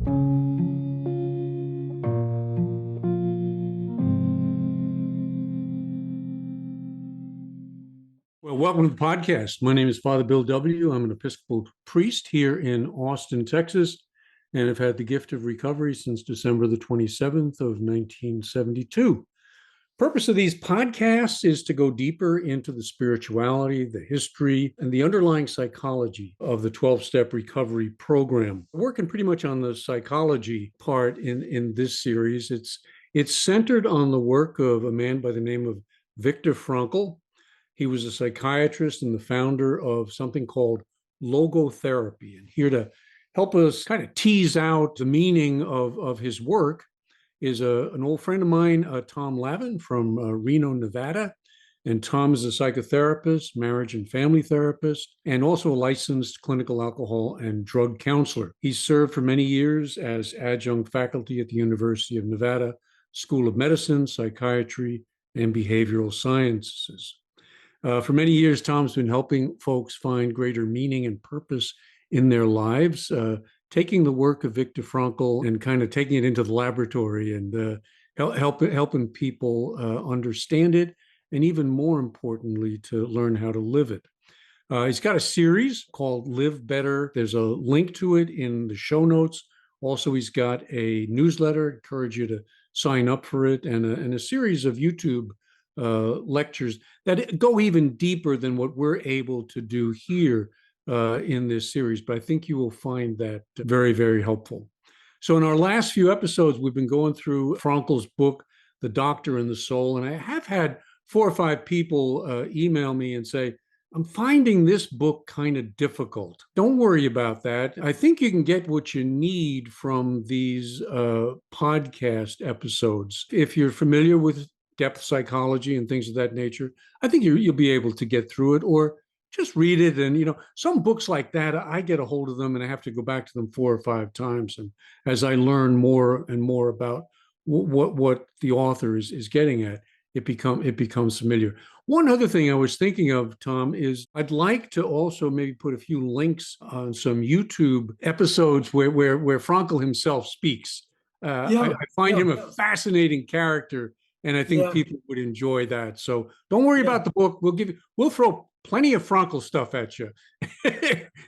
Well, welcome to the podcast. My name is Father Bill W. I'm an Episcopal priest here in Austin, Texas, and I've had the gift of recovery since December the 27th of 1972. Purpose of these podcasts is to go deeper into the spirituality, the history, and the underlying psychology of the 12-step recovery program. We're working pretty much on the psychology part in this series. It's centered on the work of a man by the name of Viktor Frankl. He was a psychiatrist and the founder of something called Logotherapy. And here to help us kind of tease out the meaning of his work is an old friend of mine, Tom Lavin from Reno, Nevada. And Tom is a psychotherapist, marriage and family therapist, and also a licensed clinical alcohol and drug counselor. He served for many years as adjunct faculty at the University of Nevada School of Medicine, Psychiatry, and Behavioral Sciences. For many years, Tom's been helping folks find greater meaning and purpose in their lives, taking the work of Viktor Frankl and kind of taking it into the laboratory and helping people understand it, and even more importantly, to learn how to live it. He's got a series called Live Better. There's a link to it in the show notes. Also, he's got a newsletter. I encourage you to sign up for it, and a series of YouTube lectures that go even deeper than what we're able to do here in this series. But I think you will find that very, very helpful. So in our last few episodes, we've been going through Frankl's book, The Doctor and the Soul. And I have had 4 or 5 people email me and say, I'm finding this book kind of difficult. Don't worry about that. I think you can get what you need from these podcast episodes. If you're familiar with depth psychology and things of that nature, I think you'll be able to get through it, or just read it. And, some books like that, I get a hold of them and I have to go back to them 4 or 5 times. And as I learn more and more about what the author is getting at, it becomes familiar. One other thing I was thinking of, Tom, is I'd like to also maybe put a few links on some YouTube episodes where Frankl himself speaks. I find him a fascinating character, and I think people would enjoy that. So don't worry about the book. We'll throw plenty of Frankl stuff at you,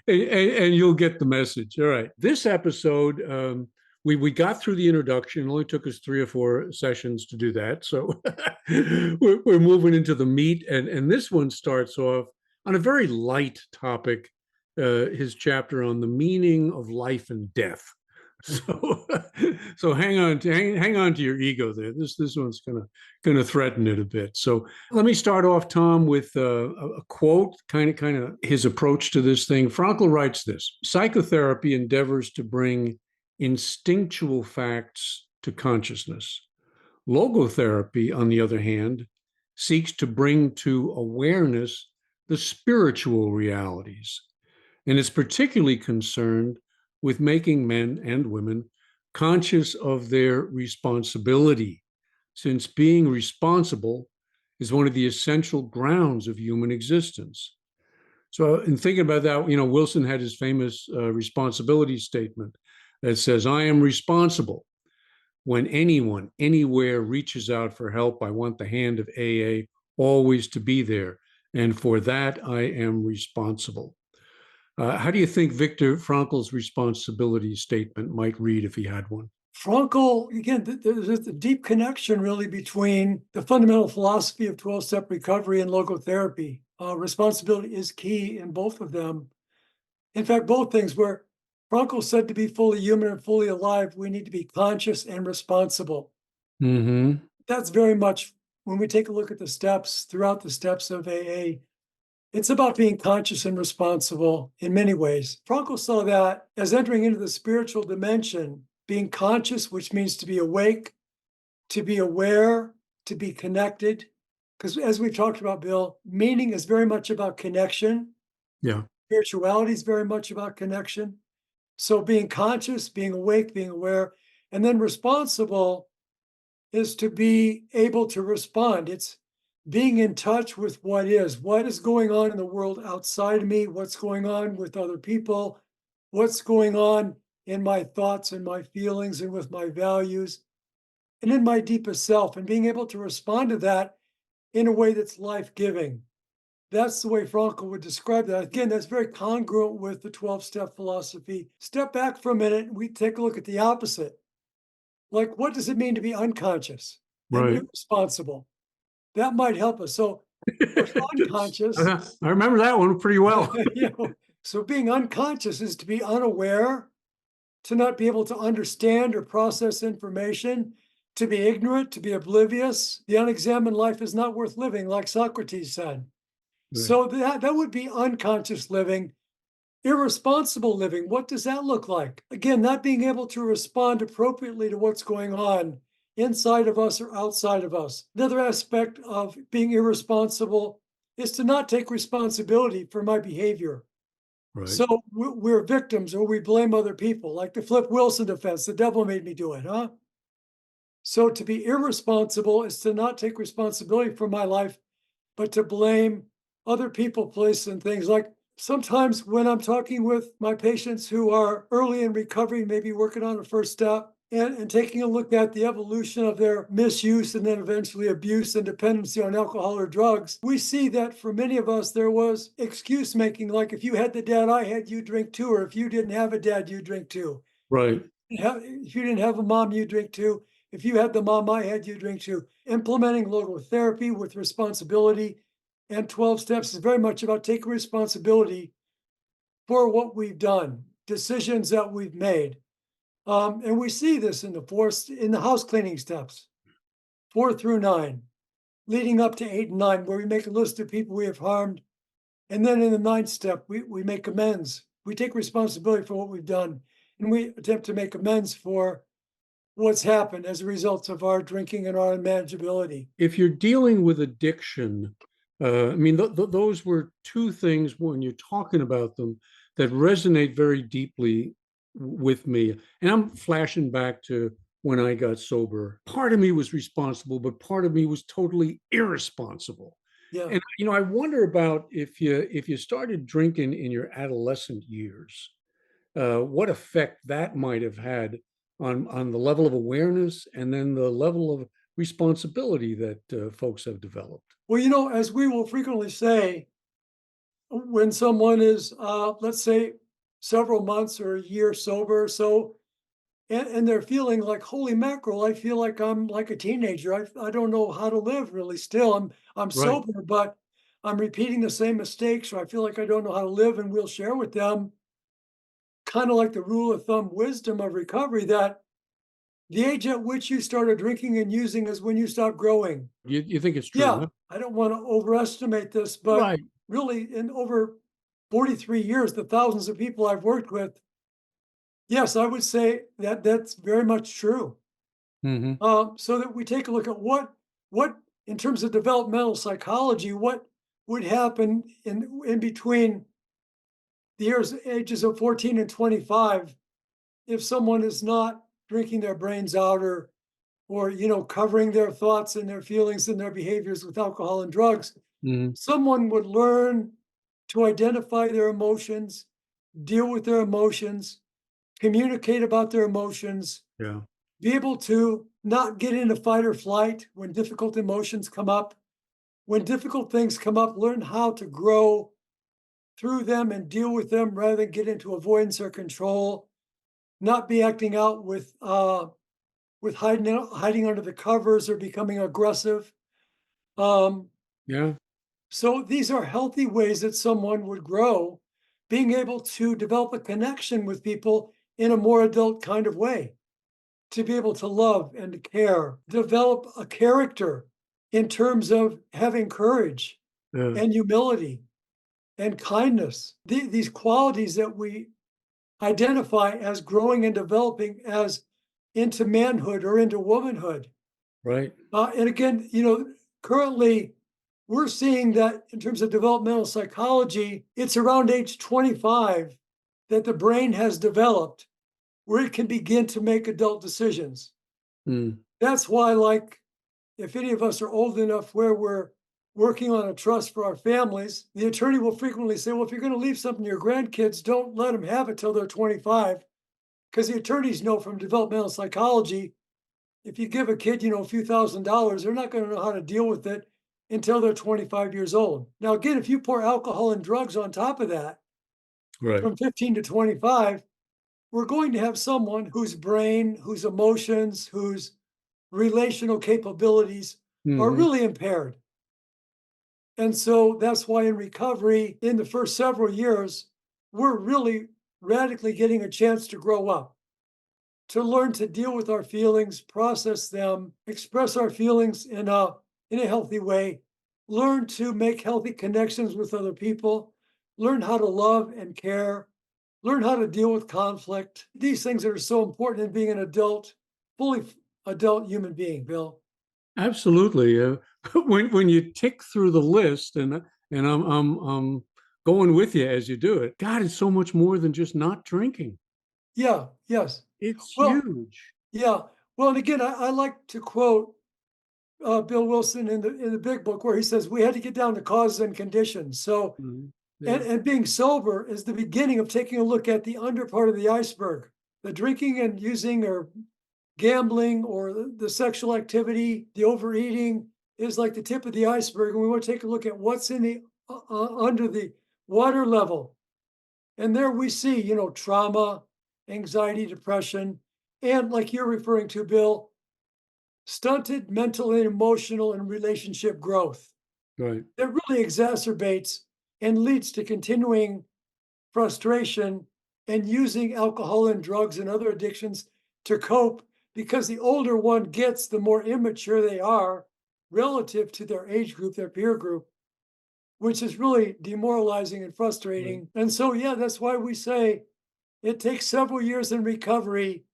and you'll get the message. All right. This episode, we got through the introduction. It only took us 3 or 4 sessions to do that. So we're moving into the meat, and this one starts off on a very light topic, his chapter on the meaning of life and death. So hang on to your ego there. This one's gonna threaten it a bit. So let me start off, Tom, with a quote, kind of his approach to this thing. Frankl writes this: psychotherapy endeavors to bring instinctual facts to consciousness. Logotherapy, on the other hand, seeks to bring to awareness the spiritual realities, and is particularly concerned with making men and women conscious of their responsibility, since being responsible is one of the essential grounds of human existence. So in thinking about that, Wilson had his famous responsibility statement that says, I am responsible. When anyone, anywhere reaches out for help, I want the hand of AA always to be there. And for that, I am responsible. How do you think Viktor Frankl's responsibility statement might read if he had one? Frankl, again, there's a deep connection really between the fundamental philosophy of 12-step recovery and logotherapy. Responsibility is key in both of them. In fact, both things, where Frankl said to be fully human and fully alive, we need to be conscious and responsible. Mm-hmm. That's very much, when we take a look at the steps, throughout the steps of AA, it's about being conscious and responsible in many ways. Frankl saw that as entering into the spiritual dimension, being conscious, which means to be awake, to be aware, to be connected. Because as we've talked about, Bill, meaning is very much about connection. Yeah. Spirituality is very much about connection. So being conscious, being awake, being aware, and then responsible is to be able to respond. It's being in touch with what is going on in the world outside of me, what's going on with other people, what's going on in my thoughts and my feelings and with my values and in my deepest self, and being able to respond to that in a way that's life-giving. That's the way Frankl would describe that. Again, that's very congruent with the 12-step philosophy. Step back for a minute and we take a look at the opposite. Like, what does it mean to be unconscious and Right. irresponsible? That might help us. So, if unconscious, I remember that one pretty well. so being unconscious is to be unaware, to not be able to understand or process information, to be ignorant, to be oblivious. The unexamined life is not worth living, like Socrates said. Right. So that would be unconscious living. Irresponsible living, what does that look like? Again, not being able to respond appropriately to what's going on inside of us or outside of us. Another aspect of being irresponsible is to not take responsibility for my behavior. Right. So we're victims or we blame other people, like the Flip Wilson defense, the devil made me do it, huh? So to be irresponsible is to not take responsibility for my life, but to blame other people, places, and things. Like sometimes when I'm talking with my patients who are early in recovery, maybe working on a first step, and taking a look at the evolution of their misuse and then eventually abuse and dependency on alcohol or drugs, we see that for many of us, there was excuse making. Like if you had the dad I had, you drink too, or if you didn't have a dad, you drink too. Right. If you didn't have a mom, you drink too. If you had the mom I had, you drink too. Implementing logotherapy with responsibility and 12 steps is very much about taking responsibility for what we've done, decisions that we've made. And we see this in the house cleaning steps, 4 through 9, leading up to 8 and 9, where we make a list of people we have harmed. And then in the 9th step, we make amends. We take responsibility for what we've done, and we attempt to make amends for what's happened as a result of our drinking and our unmanageability. If you're dealing with addiction, I mean, those were two things when you're talking about them that resonate very deeply with me. And I'm flashing back to when I got sober. Part of me was responsible, but part of me was totally irresponsible. Yeah. And I wonder about if you started drinking in your adolescent years, what effect that might have had on the level of awareness and then the level of responsibility that folks have developed. Well, as we will frequently say, when someone is, let's say, several months or a year sober, so and they're feeling like, holy mackerel, I feel like I'm like a teenager. I don't know how to live really still. I'm Right. sober, but I'm repeating the same mistakes, or I feel like I don't know how to live, and we'll share with them kind of like the rule of thumb wisdom of recovery that the age at which you started drinking and using is when you stop growing. You think it's true, Yeah, huh? I don't want to overestimate this, but Right. really in over 43 years, the thousands of people I've worked with, yes, I would say that that's very much true. Hmm. So that we take a look at what in terms of developmental psychology, what would happen in between the ages of 14 and 25 if someone is not drinking their brains out or covering their thoughts and their feelings and their behaviors with alcohol and drugs. Hmm. Someone would learn to identify their emotions, deal with their emotions, communicate about their emotions, Yeah. be able to not get into fight or flight when difficult emotions come up. When difficult things come up, learn how to grow through them and deal with them rather than get into avoidance or control. Not be acting out with hiding under the covers or becoming aggressive. Um, Yeah. so these are healthy ways that someone would grow, being able to develop a connection with people in a more adult kind of way, to be able to love and to care, develop a character in terms of having courage Yeah. and humility and kindness. These qualities that we identify as growing and developing as into manhood or into womanhood. Right. And again, currently we're seeing that in terms of developmental psychology, it's around age 25 that the brain has developed where it can begin to make adult decisions. Mm. That's why, like, if any of us are old enough where we're working on a trust for our families, the attorney will frequently say, well, if you're going to leave something to your grandkids, don't let them have it till they're 25, because the attorneys know from developmental psychology, if you give a kid, a few $1,000s, they're not going to know how to deal with it until they're 25 years old. Now, again, if you pour alcohol and drugs on top of that, Right. from 15 to 25, we're going to have someone whose brain, whose emotions, whose relational capabilities are Hmm. really impaired. And so that's why in recovery, in the first several years, we're really radically getting a chance to grow up, to learn to deal with our feelings, process them, express our feelings in a healthy way, learn to make healthy connections with other people, learn how to love and care, learn how to deal with conflict. These things are so important in being an adult, fully adult human being, Bill. Absolutely. When you tick through the list, and I'm going with you as you do it. God, it's so much more than just not drinking. Yeah, yes. It's Well, huge. yeah. Well, and again, I like to quote Bill Wilson in the Big Book, where he says we had to get down to causes and conditions. So, Mhm. and Yeah. and being sober is the beginning of taking a look at the under part of the iceberg. The drinking and using or gambling or the sexual activity, the overeating is like the tip of the iceberg, and we want to take a look at what's in the under the water level. And there we see, trauma, anxiety, depression, and like you're referring to, Bill, stunted mental and emotional and relationship growth Right. that really exacerbates and leads to continuing frustration and using alcohol and drugs and other addictions to cope, because the older one gets, the more immature they are relative to their age group, their peer group, which is really demoralizing and Right. frustrating. And so, yeah, that's why we say it takes several years in recovery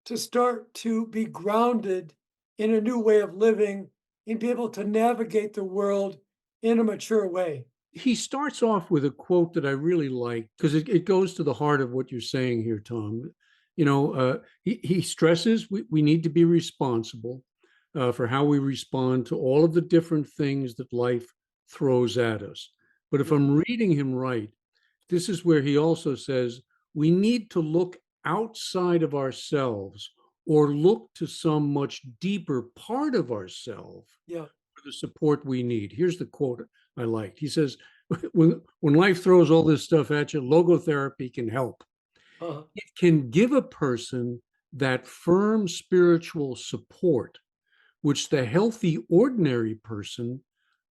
to start to be grounded in a new way of living and be able to navigate the world in a mature way. He starts off with a quote that I really like because it goes to the heart of what you're saying here, Tom. He stresses we need to be responsible for how we respond to all of the different things that life throws at us. But if Mhm. I'm reading him right, this is where he also says we need to look outside of ourselves or look to some much deeper part of ourselves Yeah. for the support we need. Here's the quote I liked. He says, when life throws all this stuff at you, logotherapy can help. Uh-huh. It can give a person that firm spiritual support, which the healthy, ordinary person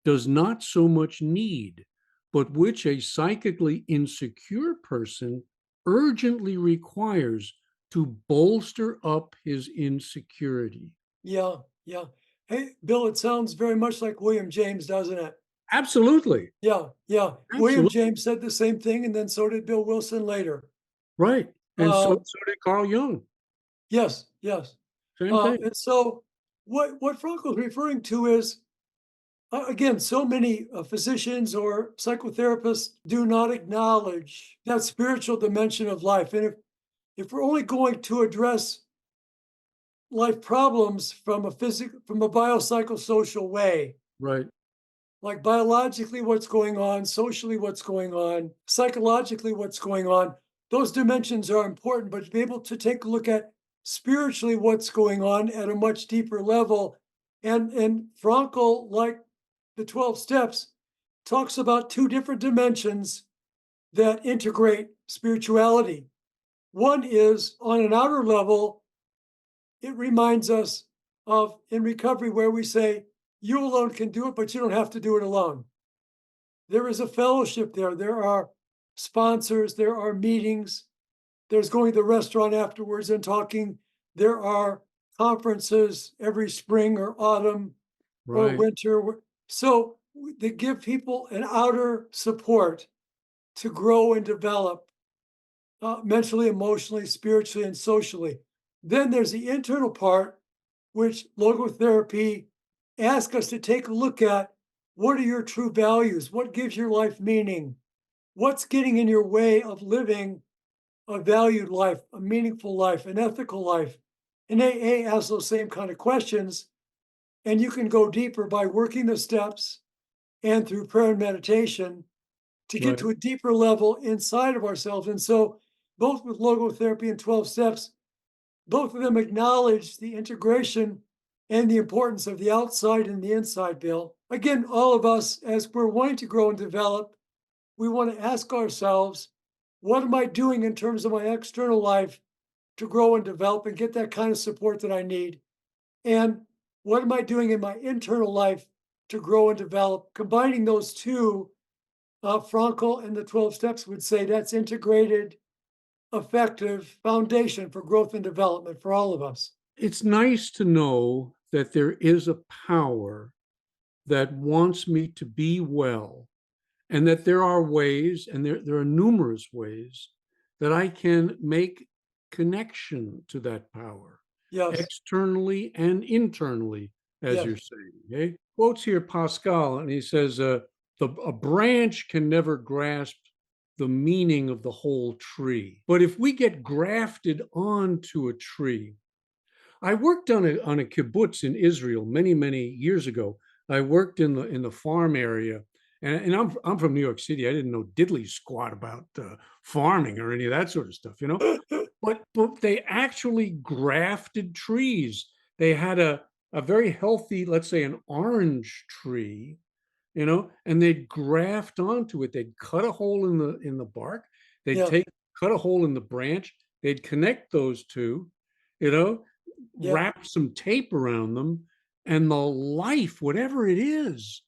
does not so much need, but which a psychically insecure person urgently requires to bolster up his insecurity. Yeah. Yeah. Hey, Bill, it sounds very much like William James, doesn't it? Absolutely. Yeah. Yeah. William Absolutely. James said the same thing, and then so did Bill Wilson later. Right. And so, Uh, so did Carl Jung. yes. Yes. Same thing. And so what Frankel's referring to is, again, so many physicians or psychotherapists do not acknowledge that spiritual dimension of life. And if we're only going to address life problems from from a biopsychosocial way, Right. like biologically what's going on, socially what's going on, psychologically what's going on, those dimensions are important, but to be able to take a look at spiritually what's going on at a much deeper level. And Frankl, like the 12 steps, talks about two different dimensions that integrate spirituality. One is on an outer level, it reminds us of in recovery where we say, you alone can do it, but you don't have to do it alone. There is a fellowship there. There are sponsors, there are meetings, there's going to the restaurant afterwards and talking. There are conferences every spring or autumn or Right. winter. So they give people an outer support to grow and develop mentally, emotionally, spiritually, and socially. Then there's the internal part, which logotherapy asks us to take a look at. What are your true values? What gives your life meaning? What's getting in your way of living a valued life, a meaningful life, an ethical life? And AA asks those same kind of questions. And you can go deeper by working the steps and through prayer and meditation to get Right. to a deeper level inside of ourselves. And so both with logotherapy and 12 steps, both of them acknowledge the integration and the importance of the outside and the inside, Bill. Again, all of us, as we're wanting to grow and develop, we want to ask ourselves, what am I doing in terms of my external life to grow and develop and get that kind of support that I need? And what am I doing in my internal life to grow and develop? Combining those two, Frankl and the 12 steps would say that's integrated, effective foundation for growth and development for all of us. It's nice to know that there is a power that wants me to be well, and that there are ways, and there are numerous ways, that I can make connection to that power, Yes. externally and internally, as Yes. you're saying. Okay? Quotes here Pascal, and he says, a branch can never grasp the meaning of the whole tree. But if we get grafted onto a tree, I worked on a kibbutz in Israel many years ago. I worked in the farm area, and I'm from New York City. I didn't know diddly squat about farming or any of that sort of stuff, you know. But they actually grafted trees. They had a very healthy, let's say, an orange tree, you know, and they'd graft onto it. They'd cut a hole in the bark. They'd Yeah. cut a hole in the branch. They'd connect those two, you know, Yeah. wrap some tape around them, and the life, whatever it is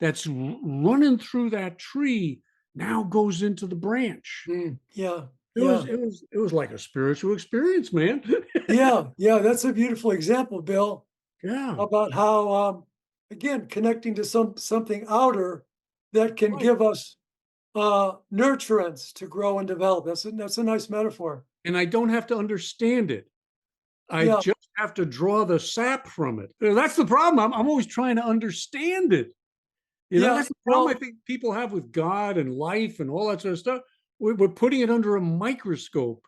that's running through that tree, now goes into the branch. Yeah. It Yeah. was it was it was like a spiritual experience, man. Yeah. Yeah. That's a beautiful example, Bill, Yeah, about how, again, connecting to something outer that can right. give us nurturance to grow and develop. That's a nice metaphor. And I don't have to understand it. I Yeah. just have to draw the sap from it. That's the problem. I'm always trying to understand it. You know, Yeah. that's the problem I Well, think people have with God and life and all that sort of stuff. We're putting it under a microscope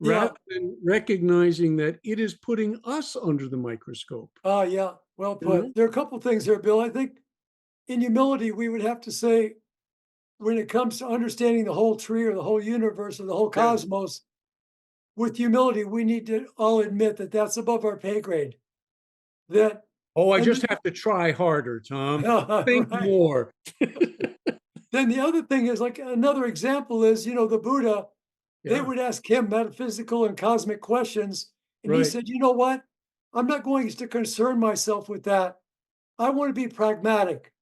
rather yeah. than recognizing that it is putting us under the microscope. Yeah. Well You know? put. There are a couple things there, Bill. I think in humility, we would have to say, when it comes to understanding the whole tree or the whole universe or the whole Yeah. cosmos, with humility, we need to all admit that that's above our pay grade. That, Oh, I and just have to try harder, Tom. Think right. more. Then the other thing is, like, another example is, the Buddha, they Yeah, would ask him metaphysical and cosmic questions. And he right. said, you know what? I'm not going to concern myself with that. I want to be pragmatic.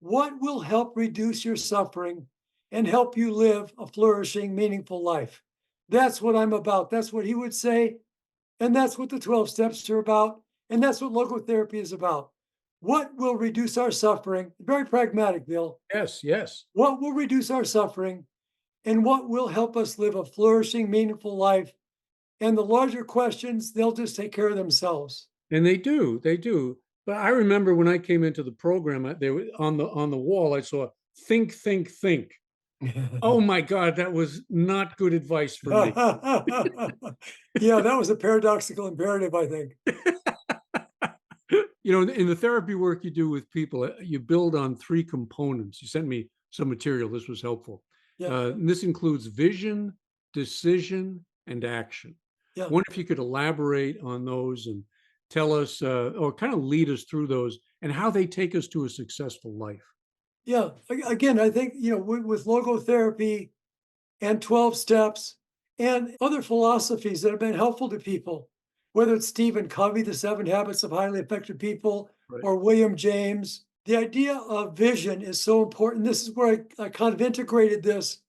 What will help reduce your suffering and help you live a flourishing, meaningful life? That's what I'm about. That's what he would say. And that's what the 12 steps are about. And that's what logotherapy is about. What will reduce our suffering? Very pragmatic, Bill. Yes, yes. What will reduce our suffering and what will help us live a flourishing, meaningful life? And the larger questions, they'll just take care of themselves. And they do. But I remember when I came into the program, they were on the wall. I saw think, think, think. Oh my God, that was not good advice for me. Yeah, that was a paradoxical imperative, I think. You know, in the therapy work you do with people, you build on three components. You sent me some material. This was helpful. Yeah, And this includes vision, decision, and action. yeah, I wonder if you could elaborate on those and tell us, or kind of lead us through those and how they take us to a successful life. yeah. Again, I think, with logotherapy and 12 steps and other philosophies that have been helpful to people, whether it's Stephen Covey, The 7 Habits of Highly Effective People, Right. or William James, the idea of vision is so important. This is where I kind of integrated this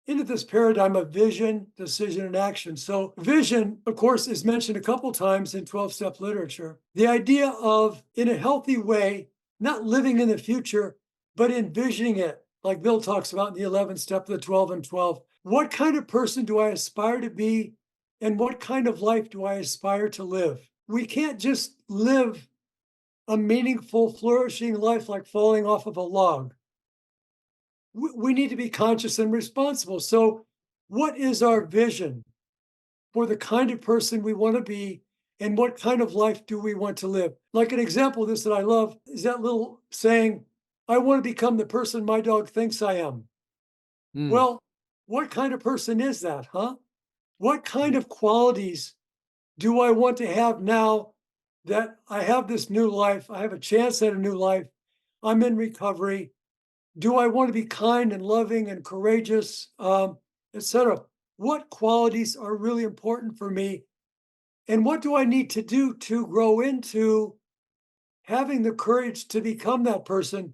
into this paradigm of vision, decision, and action. So, vision, of course, is mentioned a couple times in 12 step literature. The idea of, in a healthy way, not living in the future, but envisioning it, like Bill talks about in the 11th step, the 12 and 12. What kind of person do I aspire to be? And what kind of life do I aspire to live? We can't just live a meaningful, flourishing life like falling off of a log. We need to be conscious and responsible. So, what is our vision for the kind of person we want to be? And what kind of life do we want to live? Like, an example of this that I love is that little saying, I want to become the person my dog thinks I am. Mm. Well, what kind of person is that, huh? What kind of qualities do I want to have now that I have this new life? I have a chance at a new life. I'm in recovery. Do I want to be kind and loving and courageous, etc.? What qualities are really important for me? And what do I need to do to grow into having the courage to become that person?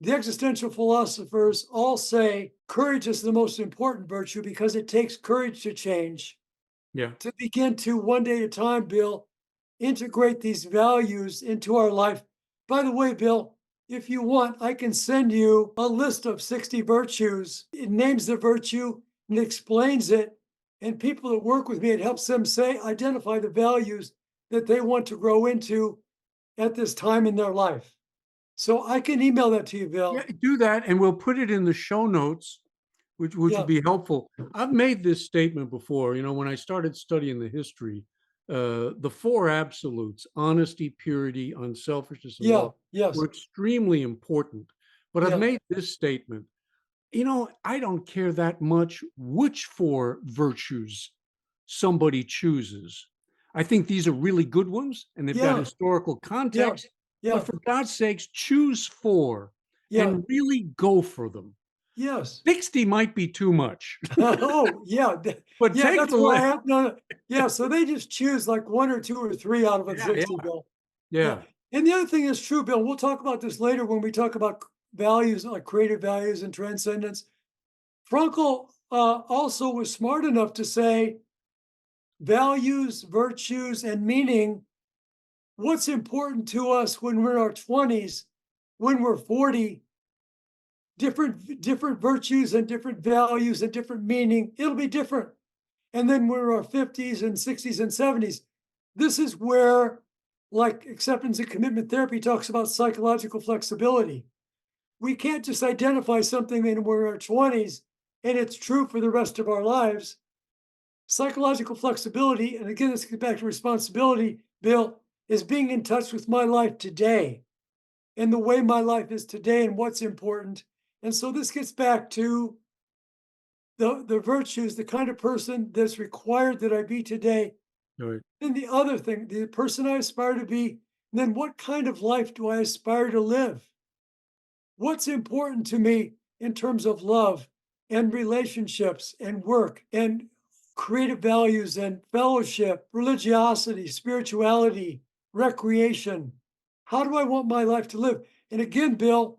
The existential philosophers all say courage is the most important virtue because it takes courage to change, Yeah. to begin to one day at a time, Bill, integrate these values into our life. By the way, Bill, if you want, I can send you a list of 60 virtues. It names the virtue and explains it. And people that work with me, it helps them identify the values that they want to grow into at this time in their life. So I can email that to you, Yeah, Bill. do that, and we'll put it in the show notes, which would Yeah, be helpful. I've made this statement before. When I started studying the history, the four absolutes: honesty, purity, unselfishness, and yeah, love, yes, were extremely important. But I've yeah, made this statement: I don't care that much which four virtues somebody chooses. I think these are really good ones and they've got yeah, historical yeah, context, but yeah, for God's sakes, choose four yeah, and really go for them. yes. 60 might be too much, Oh, yeah, but yeah, take that's the why I list. have no, yeah, so they just choose like 1 or 2 or 3 out of a Yeah, 60, yeah, Bill. Yeah, yeah. and the other thing is true, Bill, we'll talk about this later when we talk about values, like creative values and transcendence. Frankl, also was smart enough to say values, virtues, and meaning, what's important to us when we're in our 20s, when we're 40, different virtues and different values and different meaning, it'll be different. And then we're in our 50s and 60s and 70s. This is where, like acceptance and commitment therapy talks about psychological flexibility. We can't just identify something when we're in our 20s and it's true for the rest of our lives. Psychological flexibility, and again, this gets back to responsibility, Bill, is being in touch with my life today and the way my life is today and what's important. And so this gets back to the virtues, the kind of person that's required that I be today. All right. And the other thing, the person I aspire to be, then what kind of life do I aspire to live? What's important to me in terms of love and relationships and work and creative values and fellowship, religiosity, spirituality, recreation? How do I want my life to live? And again, Bill,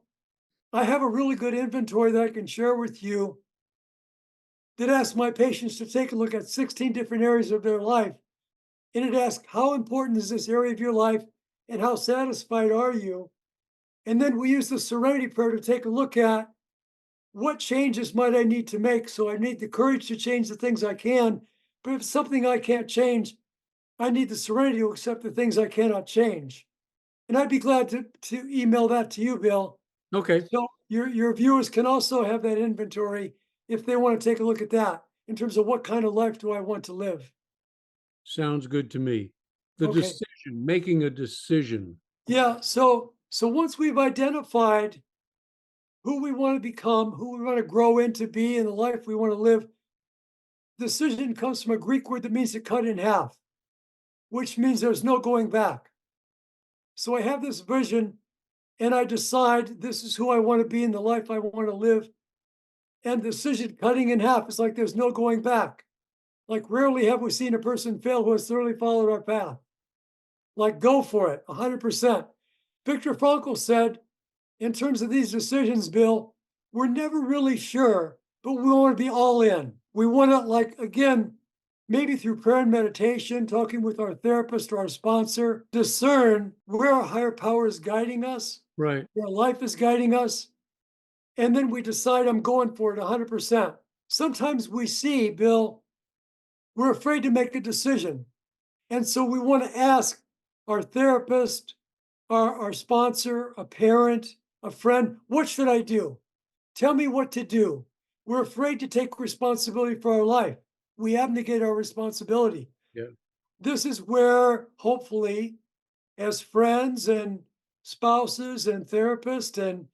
I have a really good inventory that I can share with you that asks my patients to take a look at 16 different areas of their life. And it asks, how important is this area of your life and how satisfied are you? And then we use the serenity prayer to take a look at what changes might I need to make. So I need the courage to change the things I can. But if it's something I can't change, I need the serenity to accept the things I cannot change. And I'd be glad to email that to you, Bill. Okay. So your viewers can also have that inventory if they want to take a look at that in terms of what kind of life do I want to live. Sounds good to me. The Okay. decision, making a decision. Yeah. So once we've identified who we want to become, who we want to grow into be, and the life we want to live, decision comes from a Greek word that means to cut in half, which means there's no going back. So I have this vision and I decide this is who I want to be in the life I want to live. And decision cutting in half is like there's no going back. Like rarely have we seen a person fail who has thoroughly followed our path. Like go for it, 100%. Viktor Frankl said, in terms of these decisions, Bill, we're never really sure, but we want to be all in. We want to, like, again, maybe through prayer and meditation, talking with our therapist or our sponsor, discern where our higher power is guiding us, Right. where life is guiding us. And then we decide I'm going for it 100%. Sometimes we see, Bill, we're afraid to make a decision. And so we want to ask our therapist, our sponsor, a parent, a friend, what should I do? Tell me what to do. We're afraid to take responsibility for our life. We abnegate our responsibility. Yeah. This is where, hopefully, as friends and spouses and therapists and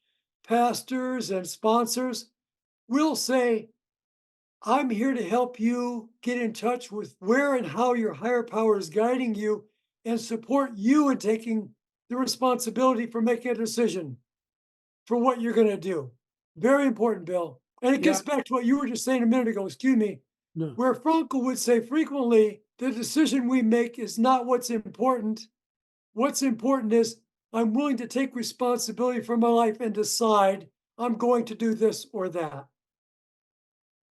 pastors and sponsors, we'll say, I'm here to help you get in touch with where and how your higher power is guiding you and support you in taking the responsibility for making a decision for what you're going to do. Very important, Bill. And it Yeah. gets back to what you were just saying a minute ago, excuse me, No. where Frankl would say frequently, the decision we make is not what's important. What's important is I'm willing to take responsibility for my life and decide I'm going to do this or that.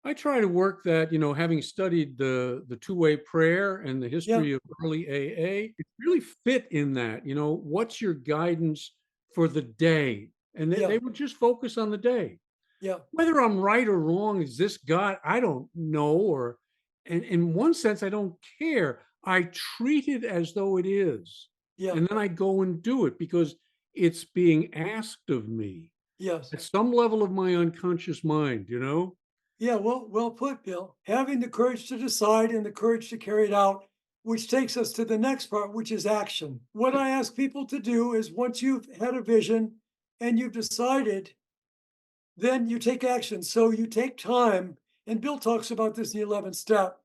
I try to work that, having studied the two-way prayer and the Yeah, history of early AA, it really fit in that, what's your guidance for the day? And they yeah, would just focus on the day. yeah, Whether I'm right or wrong, is this God? I don't know. Or, and in one sense, I don't care. I treat it as though it is. yeah, And then I go and do it because it's being asked of me yes. at some level of my unconscious mind. Yeah, well put, Bill. Having the courage to decide and the courage to carry it out, which takes us to the next part, which is action. What I ask people to do is once you've had a vision and you've decided, then you take action. So you take time, and Bill talks about this in the 11th step.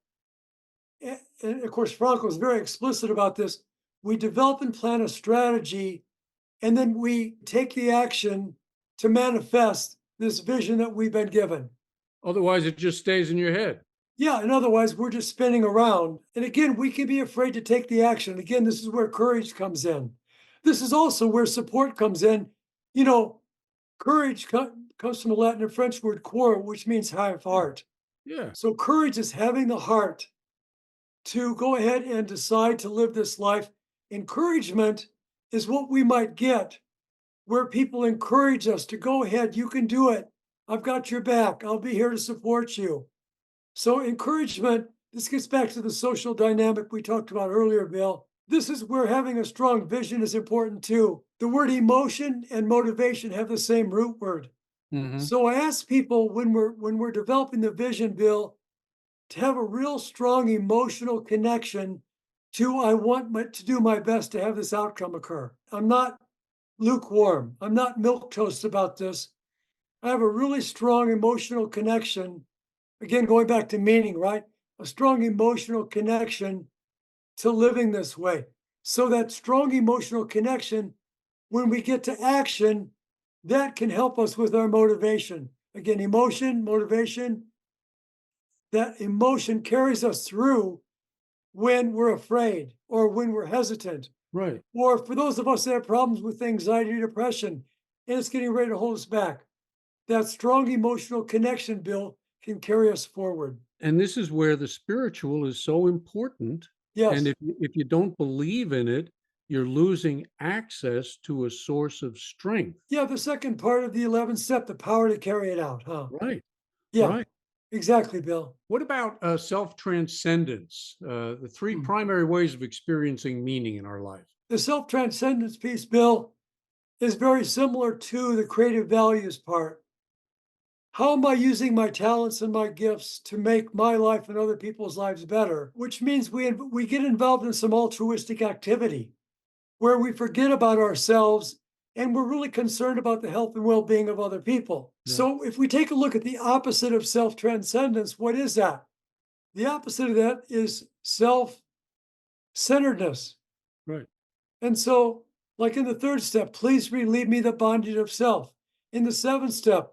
And of course, Franco is very explicit about this. We develop and plan a strategy, and then we take the action to manifest this vision that we've been given. Otherwise, it just stays in your head. Yeah, and otherwise we're just spinning around. And again, we can be afraid to take the action. Again, this is where courage comes in. This is also where support comes in. You know, courage comes from the Latin and French word cor, which means have heart. Yeah. So courage is having the heart to go ahead and decide to live this life. Encouragement is what we might get where people encourage us to go ahead, you can do it. I've got your back. I'll be here to support you. So, encouragement, this gets back to the social dynamic we talked about earlier, Bill. This is where having a strong vision is important too. The word emotion and motivation have the same root word. Hmm. So I ask people when we're developing the vision, Bill, to have a real strong emotional connection to I want to do my best to have this outcome occur. I'm not lukewarm. I'm not milk toast about this. I have a really strong emotional connection. Again, going back to meaning, right? A strong emotional connection to living this way. So that strong emotional connection, when we get to action, that can help us with our motivation. Again, emotion, motivation, that emotion carries us through when we're afraid or when we're hesitant, Right. or for those of us that have problems with anxiety, depression, and it's getting ready to hold us back. That strong emotional connection, Bill, can carry us forward. And this is where the spiritual is so important. And Yes. if you don't believe in it, you're losing access to a source of strength. Yeah, the second part of the 11th step, the power to carry it out, huh? Right. Yeah, Right. exactly, Bill. What about self-transcendence? The three Hmm. primary ways of experiencing meaning in our life. The self transcendence piece, Bill, is very similar to the creative values part. How am I using my talents and my gifts to make my life and other people's lives better? Which means we get involved in some altruistic activity where we forget about ourselves and we're really concerned about the health and well-being of other people. Yeah. So if we take a look at the opposite of self-transcendence, what is that? The opposite of that is self-centeredness. Right. And so, like in the third step, please relieve me the bondage of self. In the seventh step,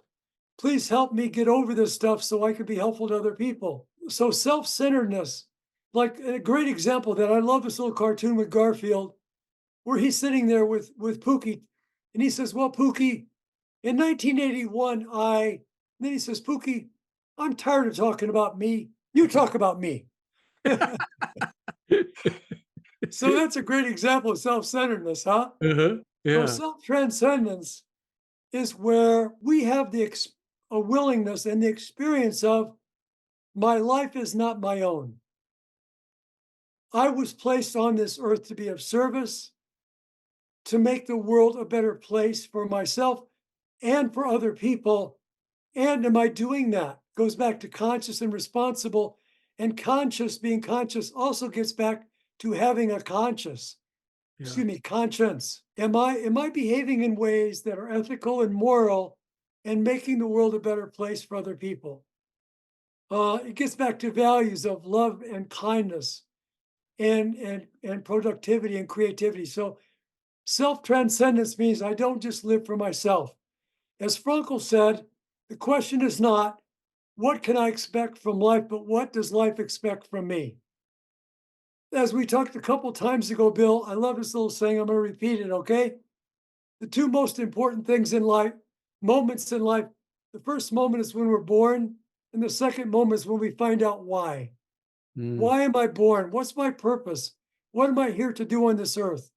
please help me get over this stuff so I can be helpful to other people. So self-centeredness, like a great example that I love this little cartoon with Garfield, where he's sitting there with Pookie, and he says, "Well, Pookie, in 1981, then he says, Pookie, I'm tired of talking about me. You talk about me." So that's a great example of self-centeredness, huh? Uh-huh. So Yeah. self-transcendence is where we have a willingness and the experience of my life is not my own. I was placed on this earth to be of service, to make the world a better place for myself and for other people. And am I doing that? Goes back to conscious and responsible. And conscious, being conscious, also gets back to having a Yeah. conscience. Am I behaving in ways that are ethical and moral and making the world a better place for other people? It gets back to values of love and kindness and productivity and creativity. So self-transcendence means I don't just live for myself. As Frankl said, the question is not what can I expect from life, but what does life expect from me? As we talked a couple times ago, Bill, I love this little saying. I'm going to repeat it, okay? The two most important things in life, moments in life, the first moment is when we're born, and the second moment is when we find out why. Mm, Why am I born? What's my purpose? What am I here to do on this earth?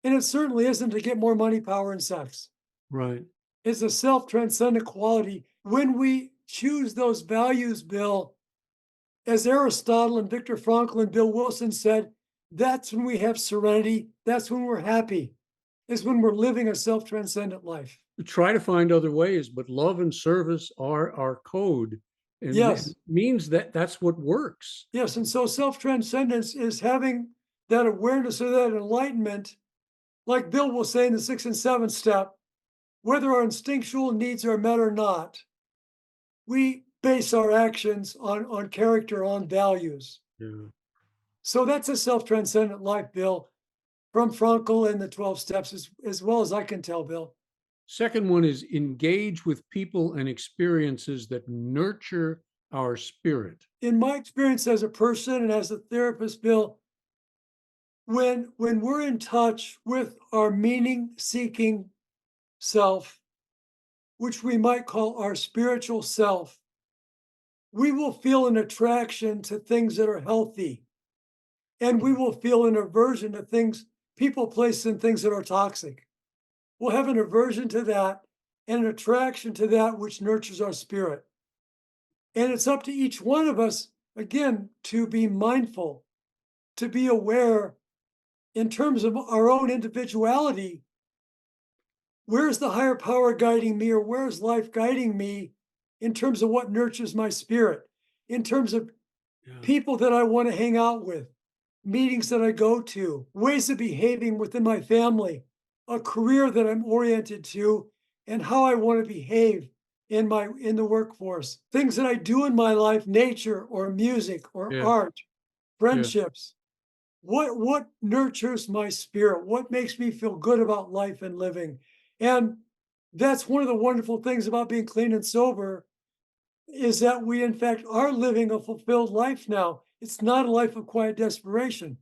And it certainly isn't to get more money, power, and sex. right. It's a self-transcendent quality. When we choose those values, Bill, as Aristotle and Viktor Frankl and Bill Wilson said, that's when we have serenity. That's when we're happy. Is when we're living a self-transcendent life. We try to find other ways, but love and service are our code, and it Yes, means that that's what works. yes. And so self-transcendence is having that awareness or that enlightenment, like Bill will say in the 6th and 7th step, whether our instinctual needs are met or not, we base our actions on character, on values. Yeah. So that's a self-transcendent life, Bill, from Frankl and the 12 steps, as well as I can tell, Bill. Second one is engage with people and experiences that nurture our spirit. In my experience as a person and as a therapist, Bill, when we're in touch with our meaning-seeking self, which we might call our spiritual self, we will feel an attraction to things that are healthy, and we will feel an aversion to things, people, places, and things that are toxic. We'll have an aversion to that and an attraction to that which nurtures our spirit. And it's up to each one of us, again, to be mindful, to be aware in terms of our own individuality. Where's the higher power guiding me, or where's life guiding me in terms of what nurtures my spirit, in terms of Yeah. people that I want to hang out with, meetings that I go to, ways of behaving within my family, a career that I'm oriented to, and how I want to behave in the workforce, things that I do in my life, nature or music or Yeah. art, Yeah. friendships. What nurtures my spirit? What makes me feel good about life and living? And that's one of the wonderful things about being clean and sober, is that we in fact are living a fulfilled life now. It's not a life of quiet desperation.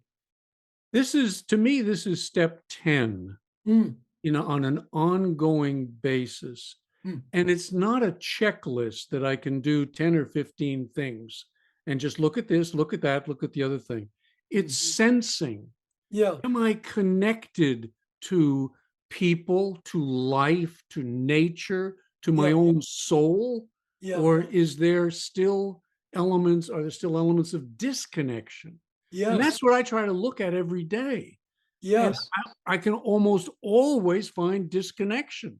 This is, to me, this is step 10, Mm, on an ongoing basis. mm. And it's not a checklist that I can do 10 or 15 things and just look at this, look at that, look at the other thing. It's sensing. Yeah, Am I connected to people, to life, to nature, to my yeah, own soul? yeah, Or is there still are there still elements of disconnection? And yes, that's what I try to look at every day. And yes, I can almost always find disconnection.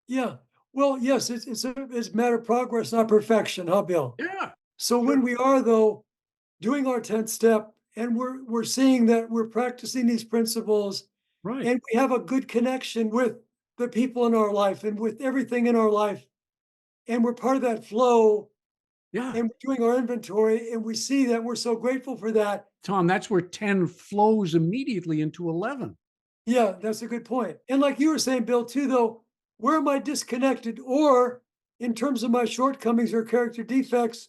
yeah. Well, yes, it's a matter of progress, not perfection, huh, Bill? Yeah, So when sure. we are, though, doing our 10th step and we're seeing that we're practicing these principles Right. and we have a good connection with the people in our life and with everything in our life, and we're part of that flow, Yeah. and we're doing our inventory, and we see that we're so grateful for that. Tom, that's where 10 flows immediately into 11. Yeah, that's a good point. And like you were saying, Bill, too, though, where am I disconnected? Or in terms of my shortcomings or character defects,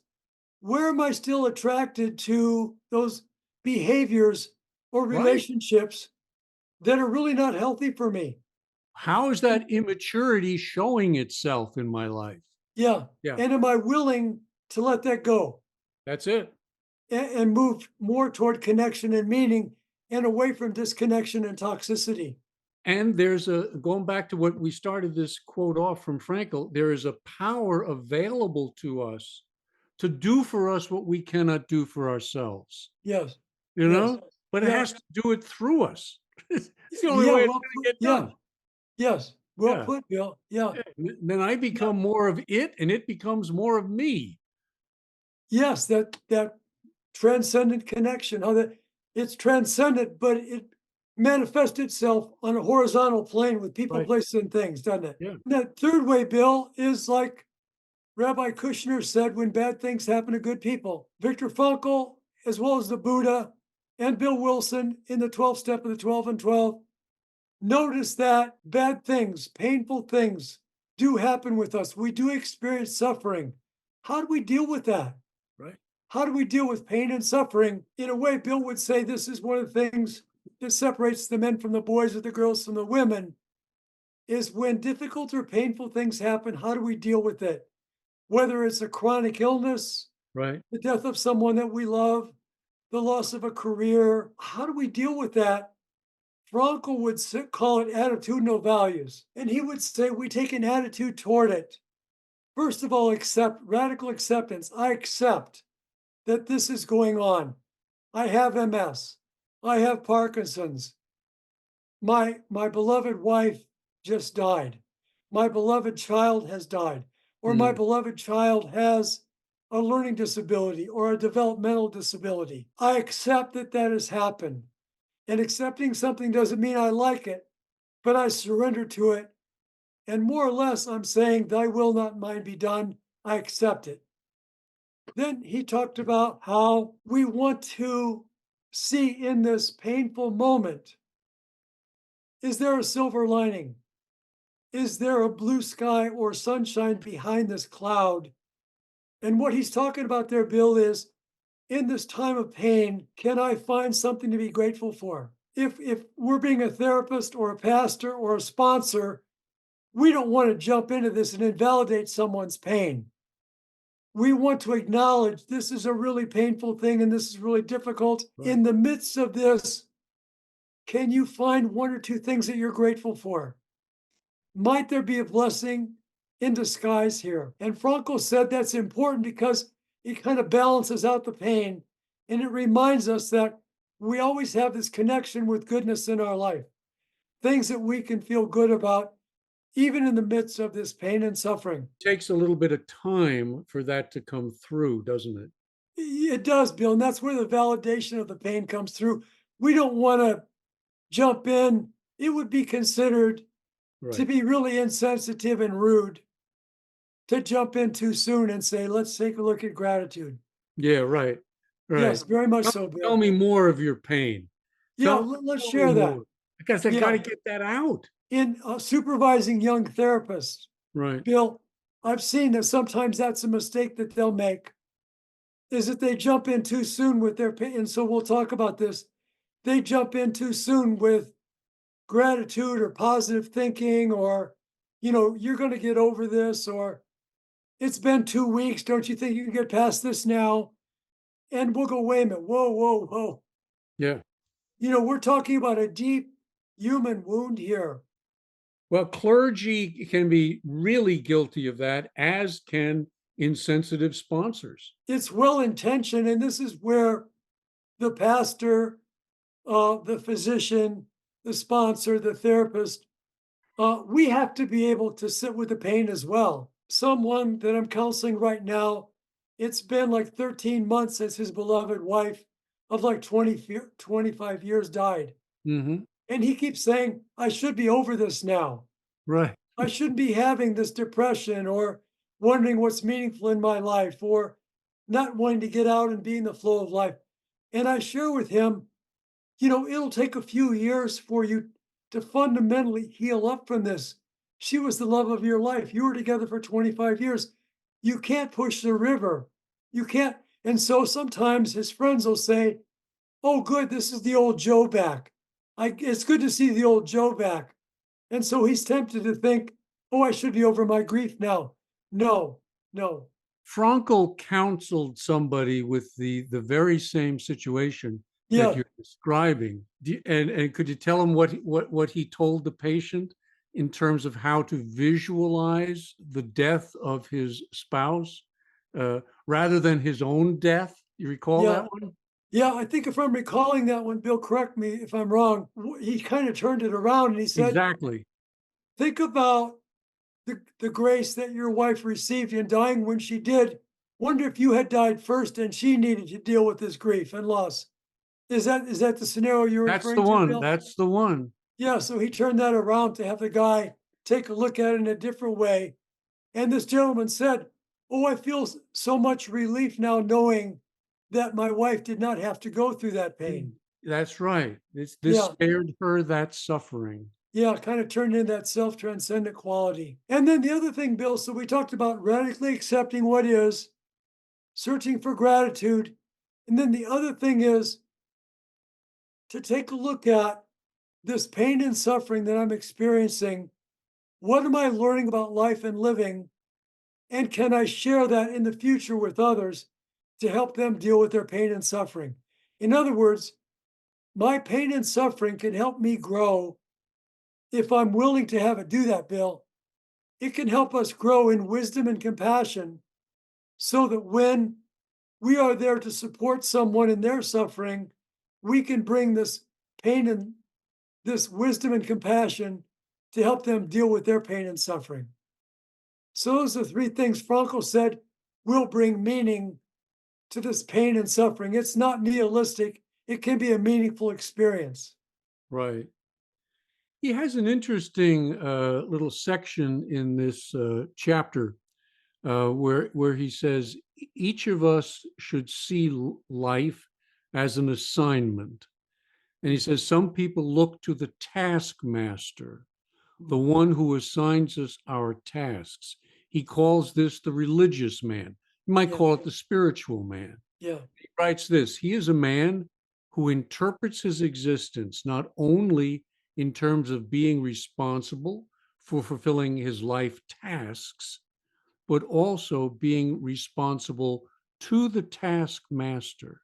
where am I still attracted to those behaviors or Right. relationships that are really not healthy for me? How is And that immaturity showing itself in my life? yeah, Yeah, and am I willing to let that go that's it. and move more toward connection and meaning and away from disconnection and toxicity? And there's going back to what we started this quote off from Frankl, there is a power available to us to do for us what we cannot do for ourselves, Yes, you yes, know, but it yeah, has to do it through us. It's the only yeah, way it's well going put, to get yeah, done. yes, well Yeah. put, Bill. Yeah, Yeah. Then I yeah, become more of it and it becomes more of me. yes, that transcendent connection, how that it's transcendent, but it manifests itself on a horizontal plane with people, Right. places, and things, doesn't it? Yeah. And that third way, Bill, is like Rabbi Kushner said when bad things happen to good people. Viktor Frankl, as well as the Buddha and Bill Wilson in the 12th step of the 12 and 12, notice that bad things, painful things do happen with us. We do experience suffering. How do we deal with that? Right. How do we deal with pain and suffering? In a way, Bill would say this is one of the things that separates the men from the boys or the girls from the women, is when difficult or painful things happen, how do we deal with it? Whether it's a chronic illness, Right. the death of someone that we love, the loss of a career, how do we deal with that? Frankl would call it attitudinal values. And he would say we take an attitude toward it. First of all, accept radical acceptance. I accept that this is going on. I have MS. I have Parkinson's. My beloved wife just died. My beloved child has died. Or my beloved child has a learning disability or a developmental disability. I accept that that has happened. And accepting something doesn't mean I like it, but I surrender to it. And more or less, I'm saying, thy will, not mine, be done. I accept it. Then he talked about how we want to see in this painful moment, is there a silver lining? Is there a blue sky or sunshine behind this cloud? And what he's talking about there, Bill, is in this time of pain, can I find something to be grateful for? If we're being a therapist or a pastor or a sponsor, we don't want to jump into this and invalidate someone's pain. We want to acknowledge this is a really painful thing and this is really difficult. Right. In the midst of this, can you find one or two things that you're grateful for? Might there be a blessing in disguise here? And Frankl said that's important because it kind of balances out the pain and it reminds us that we always have this connection with goodness in our life, things that we can feel good about, even in the midst of this pain and suffering. Takes a little bit of time for that to come through, doesn't it? It does, Bill. And that's where the validation of the pain comes through. We don't want to jump in. It would be considered to Right. be really insensitive and rude to jump in too soon and say, let's take a look at gratitude. Yeah, right. Right. Yes, very much Tell, so, tell Bill. me more of your pain. Yeah, Tell let's me share that. more. Because I got to Yeah, get that out. in supervising young therapists, Right. Bill, I've seen that sometimes that's a mistake that they'll make, is that they jump in too soon with their pain. And so we'll talk about this. They jump in too soon with gratitude or positive thinking, or, you're going to get over this, or it's been 2 weeks. Don't you think you can get past this now? And we'll go, wait a minute. Whoa, whoa, whoa. Yeah. We're talking about a deep human wound here. Well, clergy can be really guilty of that, as can insensitive sponsors. It's well intentioned. And this is where the pastor, the physician, the sponsor, the therapist, we have to be able to sit with the pain as well. Someone that I'm counseling right now, it's been like 13 months since his beloved wife of like 25 years died. Mm-hmm. And he keeps saying, I should be over this now. Right. I shouldn't be having this depression or wondering what's meaningful in my life or not wanting to get out and be in the flow of life. And I share with him, it'll take a few years for you to fundamentally heal up from this. She was the love of your life. You were together for 25 years. You can't push the river. You can't. And so sometimes his friends will say, oh, good, this is the old Joe back. It's good to see the old Joe back. And so he's tempted to think, oh, I should be over my grief now. No, no. Frankl counseled somebody with the very same situation that Yeah, you're describing. And could you tell him what he told the patient in terms of how to visualize the death of his spouse rather than his own death? You recall yeah. that one? Yeah, I think if I'm recalling that one, Bill, correct me if I'm wrong. He kind of turned it around and he said, Exactly. think about the grace that your wife received in dying when she did. Wonder if you had died first and she needed to deal with this grief and loss. Is that the scenario you're That's the referring to, one. Bill? That's the one. Yeah, so he turned that around to have the guy take a look at it in a different way. And this gentleman said, oh, I feel so much relief now knowing that my wife did not have to go through that pain. That's right. This Yeah. spared her that suffering. Yeah, kind of turned into that self-transcendent quality. And then the other thing, Bill, so we talked about radically accepting what is, searching for gratitude. And then the other thing is to take a look at this pain and suffering that I'm experiencing. What am I learning about life and living? And can I share that in the future with others to help them deal with their pain and suffering? In other words, my pain and suffering can help me grow if I'm willing to have it do that, Bill. It can help us grow in wisdom and compassion so that when we are there to support someone in their suffering, we can bring this pain and this wisdom and compassion to help them deal with their pain and suffering. So those are three things Frankl said will bring meaning to this pain and suffering. It's not nihilistic. It can be a meaningful experience. Right. He has an interesting little section in this chapter where he says each of us should see life as an assignment. And he says some people look to the taskmaster, the one who assigns us our tasks. He calls this the religious man. You might Yeah. call it the spiritual man. Yeah. He writes this: he is a man who interprets his existence not only in terms of being responsible for fulfilling his life tasks, but also being responsible to the taskmaster.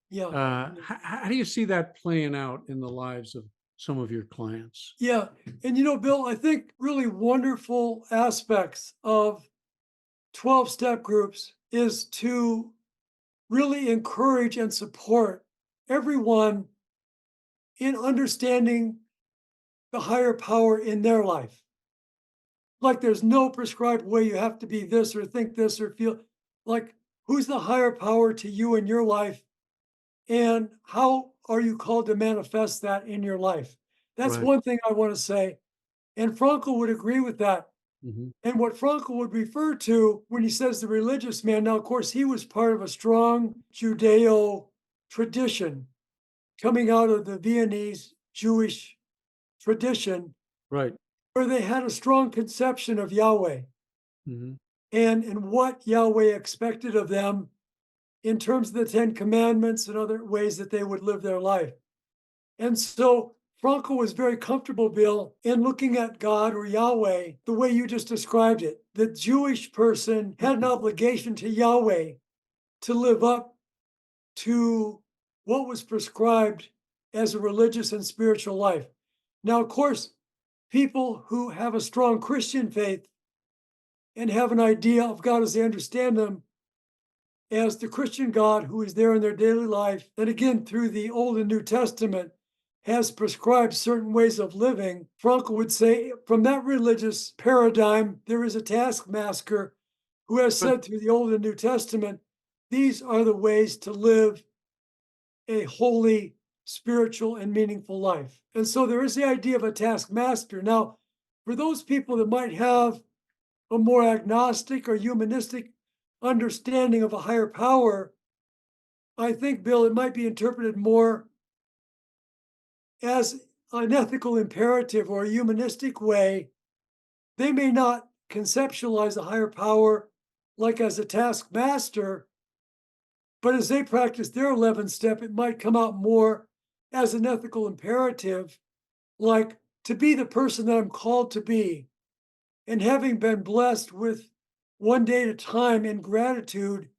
Yeah. How do you see that playing out in the lives of some of your clients? Yeah. And you know, Bill, I think really wonderful aspects of 12-step groups is to really encourage and support everyone in understanding the higher power in their life. Like there's no prescribed way you have to be this or think this or feel like who's the higher power to you in your life and how are you called to manifest that in your life? That's Right. one thing I want to say. And Frankl would agree with that. Mhm. And what Frankl would refer to when he says the religious man, now, of course, he was part of a strong Judeo tradition coming out of the Viennese Jewish tradition, Right. where they had a strong conception of Yahweh Mhm. and what Yahweh expected of them in terms of the Ten Commandments and other ways that they would live their life. And so Frankl was very comfortable, Bill, in looking at God or Yahweh the way you just described it. The Jewish person had an obligation to Yahweh to live up to what was prescribed as a religious and spiritual life. Now, of course, people who have a strong Christian faith and have an idea of God as they understand them as the Christian God who is there in their daily life, and again, through the Old and New Testament, has prescribed certain ways of living. Frankl would say, from that religious paradigm, there is a taskmaster who has But said through the Old and New Testament, these are the ways to live a holy, spiritual, and meaningful life. And so there is the idea of a taskmaster. Now, for those people that might have a more agnostic or humanistic understanding of a higher power, I think, Bill, it might be interpreted more as an ethical imperative or a humanistic way. They may not conceptualize a higher power like as a taskmaster, but as they practice their 11th step, it might come out more as an ethical imperative, like to be the person that I'm called to be. And having been blessed with one day at a time in gratitude,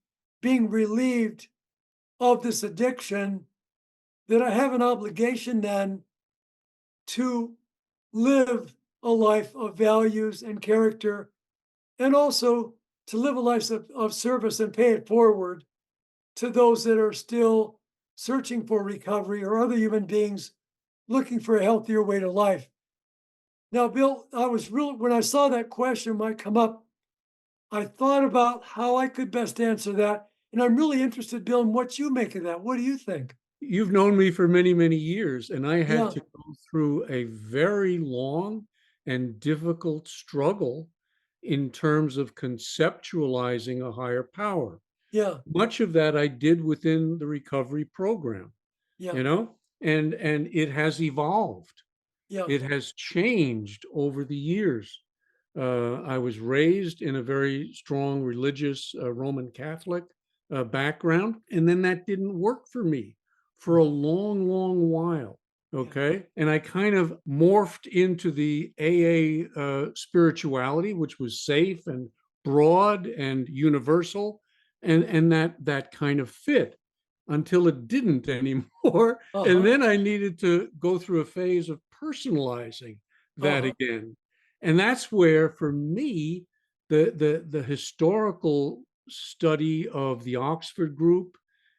being relieved of this addiction, that I have an obligation then to live a life of values and character, and also to live a life of service and pay it forward to those that are still searching for recovery or other human beings looking for a healthier way to life. Now, Bill, I was real when I saw that question might come up, I thought about how I could best answer that. And I'm really interested, Bill, in what you make of that. What do you think? you've known me for many, many years, and I had Yeah. to go through a very long and difficult struggle in terms of conceptualizing a higher power. Yeah. Much of that I did within the recovery program, Yeah. and it has evolved. Yeah. It has changed over the years. I was raised in a very strong religious Roman Catholic background, and then that didn't work for me for a long, long while. Okay. And I kind of morphed into the AA spirituality, which was safe and broad and universal, and that kind of fit until it didn't anymore. And Uh-huh. then I needed to go through a phase of personalizing that Uh-huh. again. And that's where, for me, the historical study of the Oxford group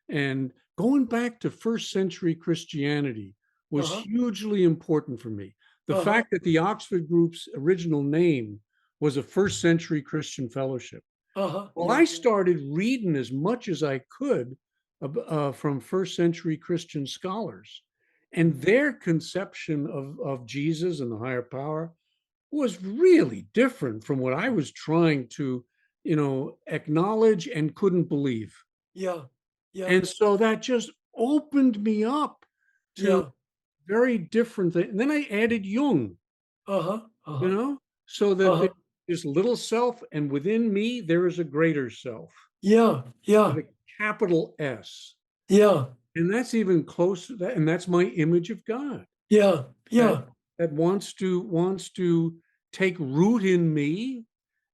and going back to first century Christianity was Uh-huh. hugely important for me. The Uh-huh. fact that the Oxford group's original name was a first century Christian fellowship. Uh-huh. Well, Yeah. I started reading as much as I could from first century Christian scholars, and their conception of Jesus and the higher power was really different from what I was trying to, acknowledge and couldn't believe. Yeah. Yeah. And so that just opened me up to Yeah. very different things. And then I added Jung, Uh-huh. you Uh-huh. know, so that Uh-huh. there's this little self, and within me, there is a greater self Yeah. with Yeah. a capital S. Yeah. And that's even closer, and that's my image of God Yeah. that Yeah. wants to take root in me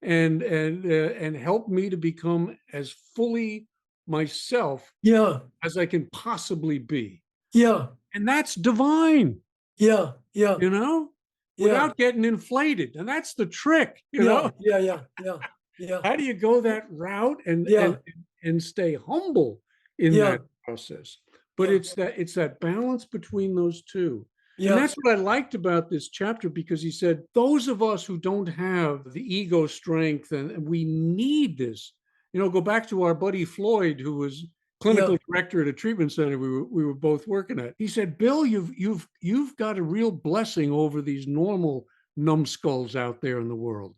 and help me to become as fully myself Yeah. as I can possibly be. Yeah. And that's divine, Yeah. Yeah. you know, Yeah. without getting inflated. And that's the trick, Yeah. Yeah. Yeah. Yeah. Yeah. How do you go that route and Yeah. and stay humble in Yeah. that process? But Yeah. it's that balance between those two. And Yeah. that's what I liked about this chapter, because he said those of us who don't have the ego strength, and we need this, go back to our buddy Floyd, who was Yeah. clinical director at a treatment center we were both working at. He said, Bill, you've got a real blessing over these normal numbskulls out there in the world.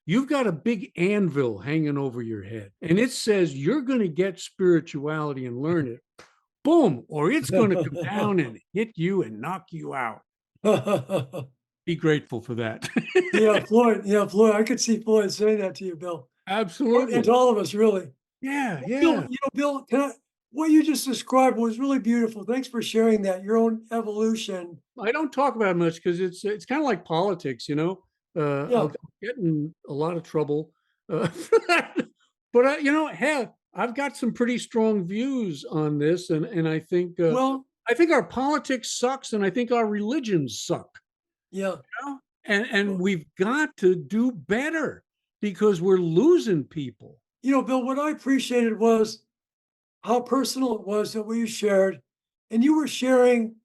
You've got a big anvil hanging over your head, and it says you're going to get spirituality and learn it. Boom, or it's going to come down and hit you and knock you out. Be grateful for that. Yeah, Floyd. Yeah, Floyd. I could see Floyd saying that to you, Bill. And Absolutely. to all of us, really. Yeah, Bill, yeah. Bill, what you just described was really beautiful. Thanks for sharing that, your own evolution. I don't talk about it much because it's kind of like politics. Yeah. I'll get in a lot of trouble for that. But hell, I've got some pretty strong views on this, and Well, I think our politics sucks, and I think our religions suck. yeah. And we've got to do better because we're losing people. Bill, what I appreciated was how personal it was that we shared, and you were sharing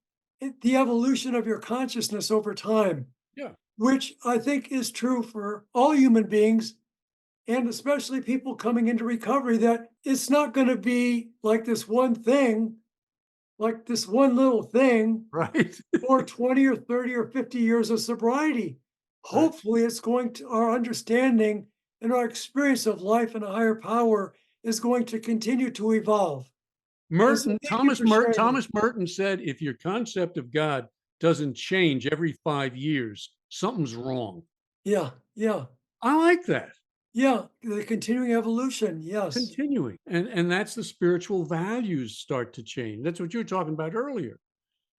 the evolution of your consciousness over time, Yeah. which I think is true for all human beings, and especially people coming into recovery, that it's not going to be like this one thing, like this one little thing Right. for 20 or 30 or 50 years of sobriety. Right. Hopefully, it's going to, our understanding and our experience of life and a higher power is going to continue to evolve. And so, Merton, thank you Thomas for Merton, sharing that. Thomas Merton said, if your concept of God doesn't change every 5 years, something's wrong. Yeah, yeah, I like that. yeah. The continuing evolution. Yes. Continuing. And that's the spiritual values start to change. That's what you were talking about earlier,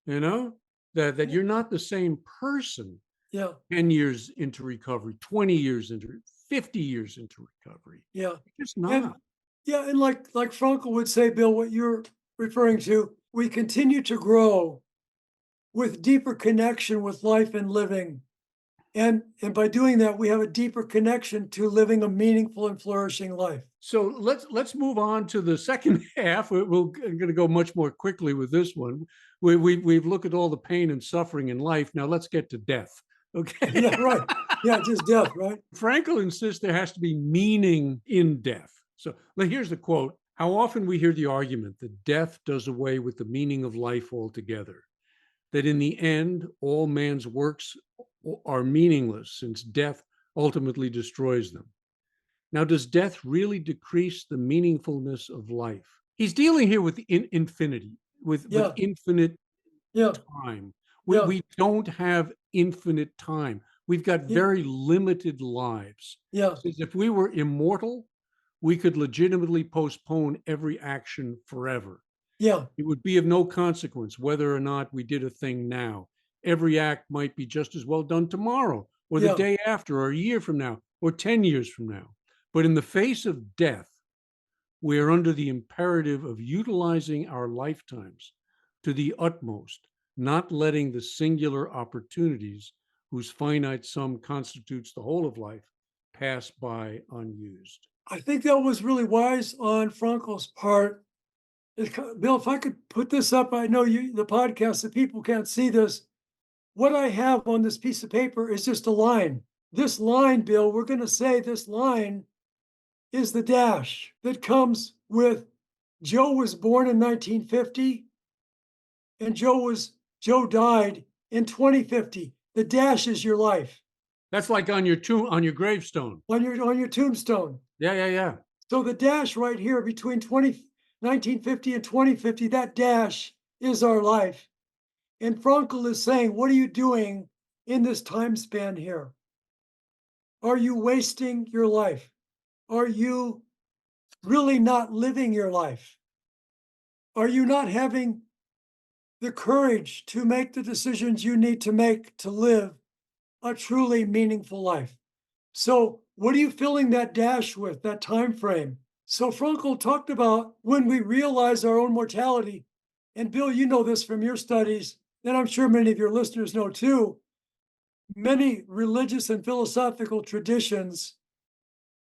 you know, that Yeah, you're not the same person yeah, 10 years into recovery, 20 years into 50 years into recovery. yeah. You're just And not. yeah, and like Frankl would say, Bill, what you're referring to, we continue to grow with deeper connection with life and living. And by doing that, we have a deeper connection to living a meaningful and flourishing life. So let's move on to the second half. We're going to go much more quickly with this one. We've looked at all the pain and suffering in life. Now let's get to death. Okay. Yeah, right. Yeah, just death, right? Frankl insists there has to be meaning in death. So here's the quote: "How often we hear the argument that death does away with the meaning of life altogether. That in the end, all man's works are meaningless since death ultimately destroys them. Now, does death really decrease the meaningfulness of life? He's dealing here with infinity, with Yeah, infinite yeah, time. yeah, We don't have infinite time. We've got yeah, very limited lives. yeah, Says if we were immortal, we could legitimately postpone every action forever. yeah, It would be of no consequence whether or not we did a thing now. Every act might be just as well done tomorrow, or the yeah. day after, or a year from now, or 10 years from now. But in the face of death, we are under the imperative of utilizing our lifetimes to the utmost, not letting the singular opportunities whose finite sum constitutes the whole of life pass by unused. I think that was really wise on Frankel's part. Bill, if I could put this up, I know you, the podcast, the people can't see this. What I have on this piece of paper is just a line. This line, Bill, we're going to say this line is the dash that comes with Joe was born in 1950 and Joe died in 2050. The dash is your life That's like on your gravestone. on your tombstone. Yeah, yeah, yeah. So the dash right here between 1950 and 2050, that dash is our life. And Frankl is saying, what are you doing in this time span here? Are you wasting your life? Are you really not living your life? Are you not having the courage to make the decisions you need to make to live a truly meaningful life? So, what are you filling that dash with, that time frame? So, Frankl talked about when we realize our own mortality. And Bill, you know this from your studies, and I'm sure many of your listeners know too. Many religious and philosophical traditions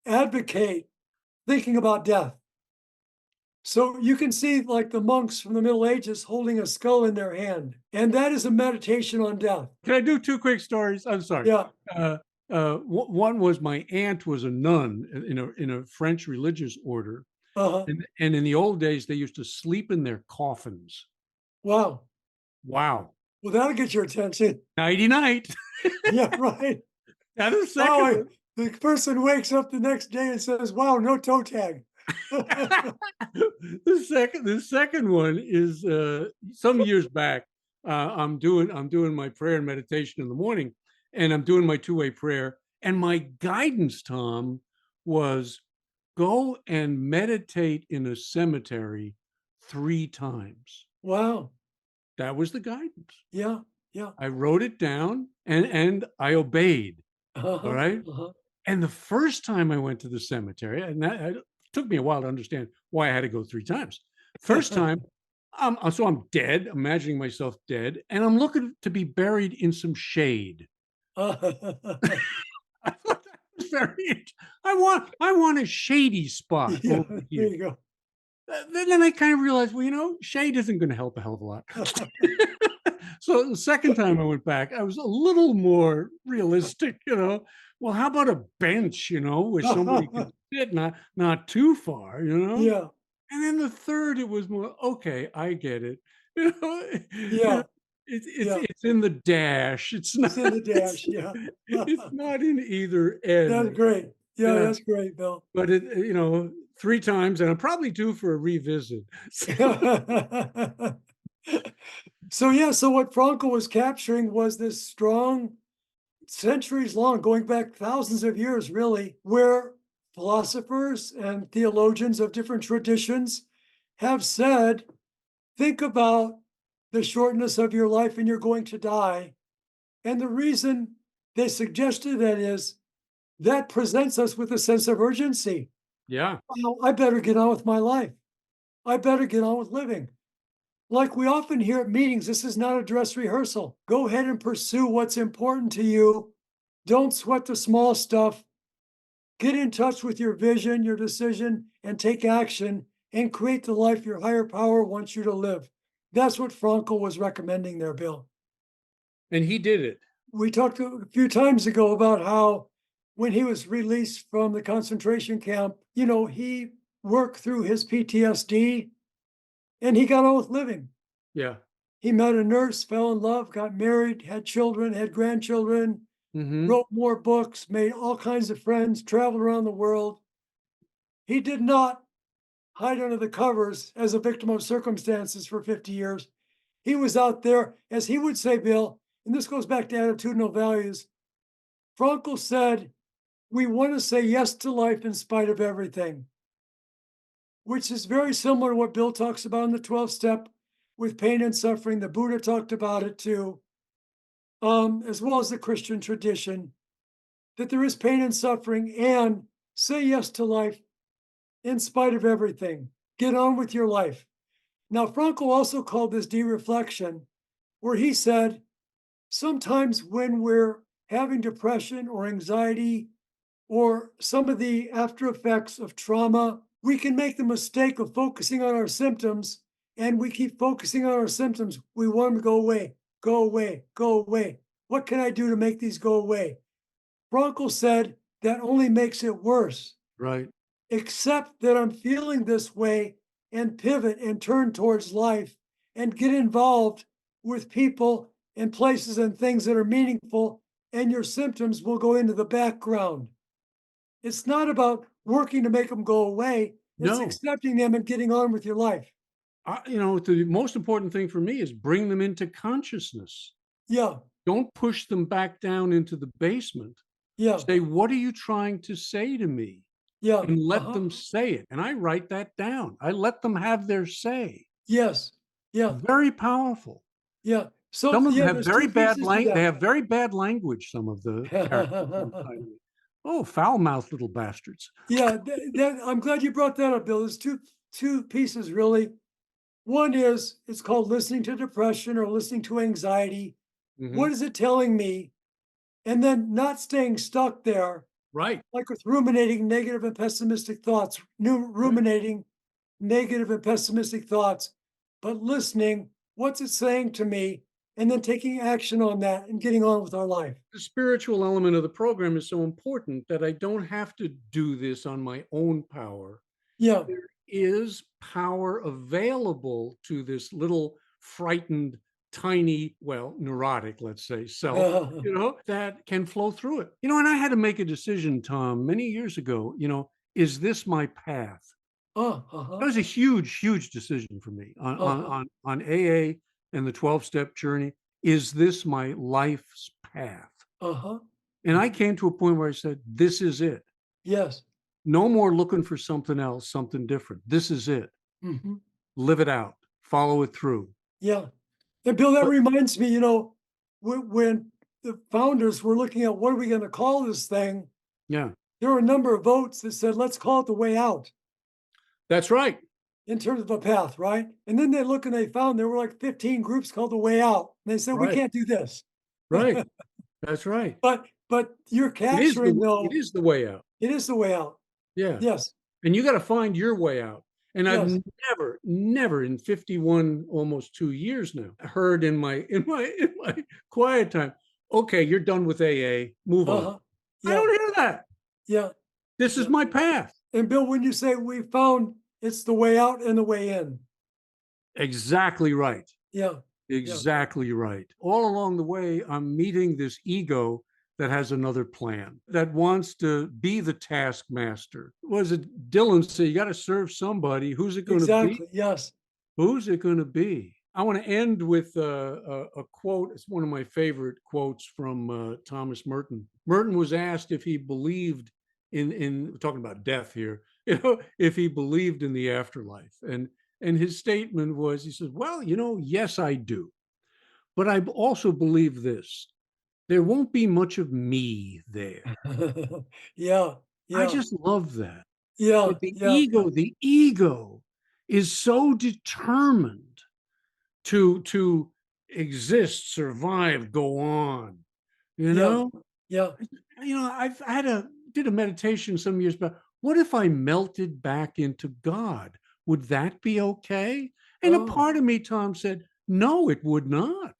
advocate thinking about death. So you can see like the monks from the Middle Ages holding a skull in their hand, and that is a meditation on death. Can I do two quick stories? I'm sorry. Yeah. One was my aunt was a nun in a French religious order, Uh-huh. and in the old days they used to sleep in their coffins. Wow. Wow. Well, that'll get your attention. Nighty night. Yeah, right. Now the Wow, second the person wakes up the next day and says, "Wow, no toe tag." the second one is some years back. I'm doing my prayer and meditation in the morning, and I'm doing my two-way prayer. And my guidance, Tom, was go and meditate in a cemetery 3 times. Wow. That was the guidance. Yeah. Yeah. I wrote it down and I obeyed. All Uh-huh. right. Uh-huh. And the first time I went to the cemetery, and that it took me a while to understand why I had to go 3 times. First time, so I'm dead, imagining myself dead, and I'm looking to be buried in some shade. I thought that was very. I want a shady spot Yeah, over there here. you go. Then I kind of realized, well, shade isn't going to help a hell of a lot. So the second time I went back, I was a little more realistic. Well, how about a bench, where somebody could sit, not too far. Yeah. And then the third, it was more, okay, I get it. You know, Yeah. Yeah. it's in the dash. It's not It's in the it's, dash. Yeah. it's not in either That's end. great. Yeah, Yeah. that's great, Bill. But 3 times, and I'm probably due for a revisit. So yeah, so what Frankl was capturing was this strong, centuries long, going back thousands of years, really, where philosophers and theologians of different traditions have said, think about the shortness of your life and you're going to die. And the reason they suggested that is that presents us with a sense of urgency. Yeah. Well, I better get on with my life. I better get on with living. Like we often hear at meetings, this is not a dress rehearsal. Go ahead and pursue what's important to you. Don't sweat the small stuff. Get in touch with your vision, your decision, and take action and create the life your higher power wants you to live. That's what Frankl was recommending there, Bill. And he did it. We talked a few times ago about how when he was released from the concentration camp, he worked through his PTSD and he got on with living. Yeah. He met a nurse, fell in love, got married, had children, had grandchildren, Mm-hmm. wrote more books, made all kinds of friends, traveled around the world. he did not hide under the covers as a victim of circumstances for 50 years. He was out there, as he would say, Bill, and this goes back to attitudinal values. Frankl said, we want to say yes to life in spite of everything, which is very similar to what Bill talks about in the 12th step with pain and suffering. The Buddha talked about it too, as well as the Christian tradition, that there is pain and suffering, and say yes to life in spite of everything. Get on with your life. Now, Frankl also called this de-reflection, where he said, sometimes when we're having depression or anxiety or some of the after effects of trauma, we can make the mistake of focusing on our symptoms, and we keep focusing on our symptoms. We want them to go away, go away, go away. What can I do to make these go away? Frankl said that only makes it worse. Right. Accept that I'm feeling this way and pivot and turn towards life and get involved with people and places and things that are meaningful, and your symptoms will go into the background. It's not about working to make them go away. It's No. accepting them and getting on with your life. The most important thing for me is bring them into consciousness. Yeah, Don't push them back down into the basement. yeah, Say, what are you trying to say to me? yeah. And let them say it. And I write that down. I let them have their say. Yes, yeah, Very powerful. yeah. So Some of them yeah, have there's very two bad pieces to they that. have very bad language, some of the characters inside of me. Oh, foul-mouthed little bastards. Yeah, I'm glad you brought that up, Bill. There's two pieces really. One is it's called listening to depression or listening to anxiety. Mhm. What is it telling me? And then not staying stuck there, Right. like with ruminating negative and pessimistic thoughts, ruminating negative and pessimistic thoughts, but listening, what's it saying to me? And then taking action on that and getting on with our life. The spiritual element of the program is so important that I don't have to do this on my own power. Yeah. There is power available to this little frightened, tiny, well, neurotic, let's say, self, that can flow through it. And I had to make a decision, Tom, many years ago, is this my path? That was a huge, huge decision for me on AA and the 12-step journey. Is this my life's path? And I came to a point where I said, this is it. Yes. No more looking for something else, something different. This is it. hmm Live it out. Follow it through. Yeah. And Bill, that But reminds me, when the founders were looking at what are we going to call this thing, yeah, there were a number of votes that said, let's call it the way out that's right. in terms of a path, right? And then they look and they found there were like 15 groups called the way out. And they said, we Right. can't do this. Right. That's right. But you're It is capturing though, it is the way out. it is the way out. Yeah. Yes. And you got to find your way out. And I've Yes. never in 51, almost 2 years now, heard in my quiet time, okay, you're done with AA, move on. I Yeah. don't hear that. Yeah. This is my path. And Bill, when you say we found it's the way out and the way in. Exactly right. Yeah. Exactly right. All along the way, I'm meeting this ego that has another plan, that wants to be the taskmaster. Was it Dylan say, you got to serve somebody? Who's it going to be? Exactly. Yes. Who's it going to be? I want to end with a quote. It's one of my favorite quotes from Thomas Merton. Merton was asked if he believed in talking about death here, if he believed in the afterlife. And his statement was, he says, well, yes, I do. But I also believe this. There won't be much of me there. Yeah. I just love that. Yeah. That the ego is so determined to exist, survive, go on. Yeah. I did a meditation some years back. What if I melted back into God? Would that be okay? And a part of me, Tom, said, no, it would not.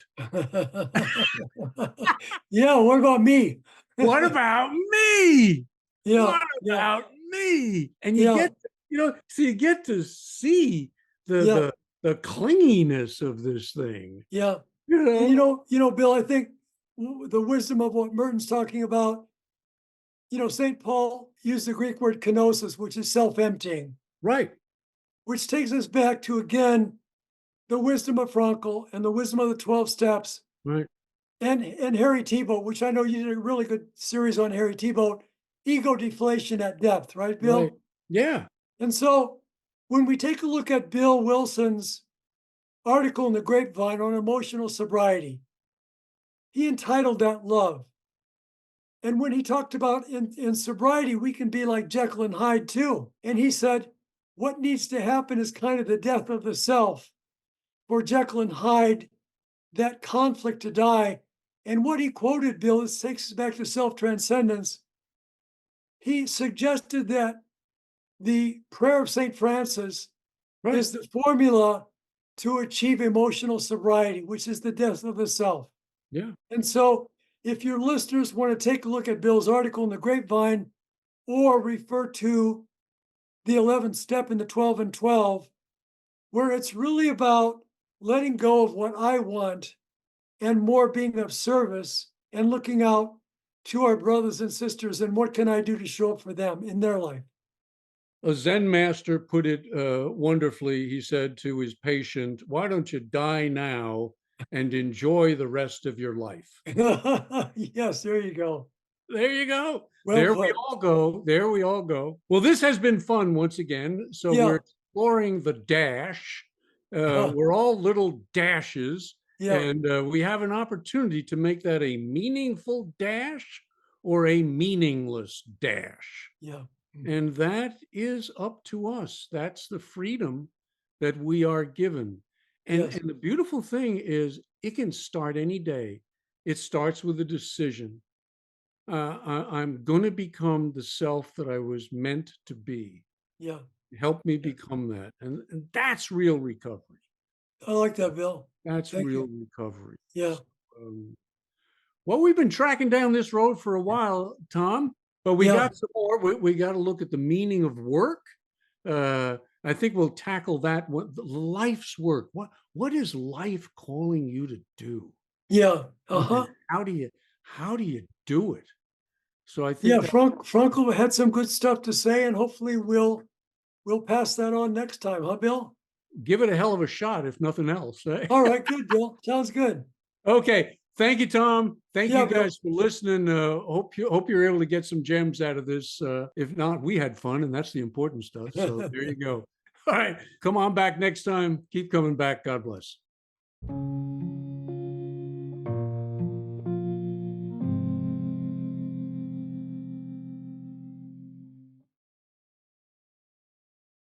Yeah. What about me? What about me? Yeah. What about me? And you get, you get to see the clinginess of this thing. Yeah. And Bill, I think the wisdom of what Merton's talking about St. Paul used the Greek word kenosis, which is self-emptying, Right. which takes us back to, again, the wisdom of Frankl and the wisdom of the 12 steps Right. and Harry Tiebout, which I know you did a really good series on Harry Tiebout, ego deflation at depth, right, Right. Bill? Yeah. And so when we take a look at Bill Wilson's article in the Grapevine on emotional sobriety, he entitled that Love. And when he talked about in sobriety, we can be like Jekyll and Hyde too. And he said, what needs to happen is kind of the death of the self for Jekyll and Hyde, that conflict to die. And what he quoted, Bill, is takes us back to self-transcendence. He suggested that the prayer of St. Francis Right. is the formula to achieve emotional sobriety, which is the death of the self. Yeah. And so if your listeners want to take a look at Bill's article in the Grapevine or refer to the 11th step in the 12 and 12, where it's really about letting go of what I want and more being of service and looking out to our brothers and sisters and what can I do to show up for them in their life. A Zen master put it wonderfully. He said to his patient, why don't you die now and enjoy the rest of your life? Yes, there you go. There you go. Well There we put. all go. There we all go. Well, this has been fun once again. So Yeah. we're exploring the dash. We're all little dashes, Yeah. and we have an opportunity to make that a meaningful dash or a meaningless dash. Yeah. And that is up to us. That's the freedom that we are given. And, Yes. and the beautiful thing is it can start any day. It starts with a decision. I'm going to become the self that I was meant to be. Yeah. Help me become that. And that's real recovery. I like that, Bill. That's Thank real you. recovery. Yeah. Um, well, we've been tracking down this road for a while, Tom, but we Yeah. got some more. We got to look at the meaning of work. I think we'll tackle that. What life's work? What is life calling you to do? Yeah. And Uh-huh. how do you do it? So I Yeah. think that Frankl had some good stuff to say, and hopefully we'll pass that on next time, huh, Bill? give it a hell of a shot, if nothing else. Eh? All right, good, Bill. Sounds good. Okay. Thank you, Tom. Thank Yeah, you Bill. guys for listening. Hope you're able to get some gems out of this. If not, we had fun, and that's the important stuff. So there you go. All right. Come on back next time. Keep coming back. God bless.